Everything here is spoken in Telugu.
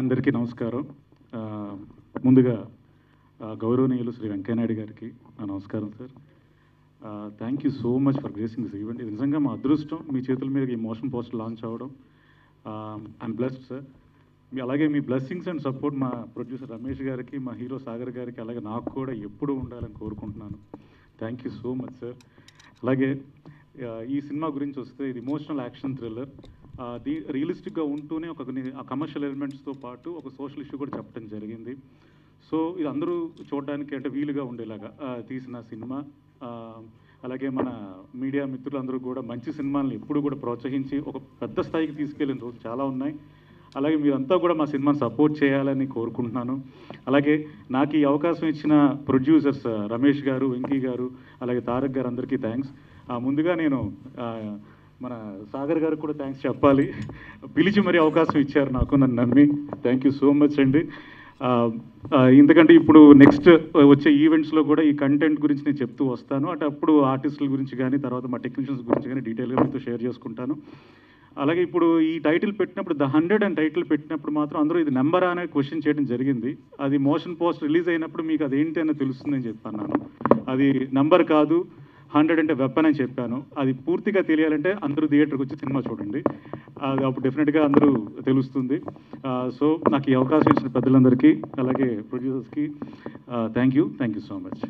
అందరికీ నమస్కారం. ముందుగా గౌరవనీయులు శ్రీ వెంకయ్యనాయుడు గారికి నా నమస్కారం sir. Thank you so much for gracing this event. ఇది నిజంగా మా అదృష్టం మీ చేతుల మీద ఈ మోషన్ పోస్టర్ లాంచ్ అవ్వడం. I'm blessed sir. అలాగే మీ బ్లెస్సింగ్స్ అండ్ సపోర్ట్ మా ప్రొడ్యూసర్ రమేష్ గారికి, మా హీరో సాగర్ గారికి, అలాగే నాకు కూడా ఎప్పుడూ ఉండాలని కోరుకుంటున్నాను. Thank you so much sir. అలాగే ఈ సినిమా గురించి వస్తే ఇది ఇమోషనల్ యాక్షన్ థ్రిల్లర్. రియలిస్టిక్గా ఉంటూనే ఒక కమర్షియల్ ఎలిమెంట్స్తో పాటు ఒక సోషల్ ఇష్యూ కూడా చెప్పడం జరిగింది. సో ఇది అందరూ చూడడానికి అంటే వీలుగా ఉండేలాగా తీసిన సినిమా. అలాగే మన మీడియా మిత్రులందరూ కూడా మంచి సినిమాలను ఎప్పుడు కూడా ప్రోత్సహించి ఒక పెద్ద స్థాయికి తీసుకెళ్ళిన రోజులు చాలా ఉన్నాయి. అలాగే మీరంతా కూడా మా సినిమాని సపోర్ట్ చేయాలని కోరుకుంటున్నాను. అలాగే నాకు ఈ అవకాశం ఇచ్చిన ప్రొడ్యూసర్స్ రమేష్ గారు, వెంకీ గారు, అలాగే తారక్ గారు అందరికీ థ్యాంక్స్. ముందుగా నేను మన సాగర్ గారికి కూడా థ్యాంక్స్ చెప్పాలి. పిలిచి మరీ అవకాశం ఇచ్చారు నాకు, నన్ను నమ్మి. థ్యాంక్ యూ సో మచ్ అండి. ఎందుకంటే ఇప్పుడు నెక్స్ట్ వచ్చే ఈవెంట్స్లో కూడా ఈ కంటెంట్ గురించి నేను చెప్తూ వస్తాను. అప్పుడు ఆర్టిస్టుల గురించి కానీ, తర్వాత మా టెక్నీషియన్స్ గురించి కానీ డీటెయిల్గా మీతో షేర్ చేసుకుంటాను. అలాగే ఇప్పుడు ఈ టైటిల్ పెట్టినప్పుడు ద 100 అని టైటిల్ పెట్టినప్పుడు మాత్రం అందరూ ఇది నెంబర్ అనే క్వశ్చన్ చేయడం జరిగింది. అది మోషన్ పోస్ట్ రిలీజ్ అయినప్పుడు మీకు అది ఏంటి అని తెలుస్తుందని చెప్పాను. అది నెంబర్ కాదు, 100 అంటే వెపన్ అని చెప్పాను. అది పూర్తిగా తెలియాలంటే అందరూ థియేటర్కి వచ్చి సినిమా చూడండి. అది అప్పుడు డెఫినెట్గా అందరూ తెలుస్తుంది. సో నాకు ఈ అవకాశం ఇచ్చిన పెద్దలందరికీ, అలాగే ప్రొడ్యూసర్స్కి థ్యాంక్ యూ సో మచ్.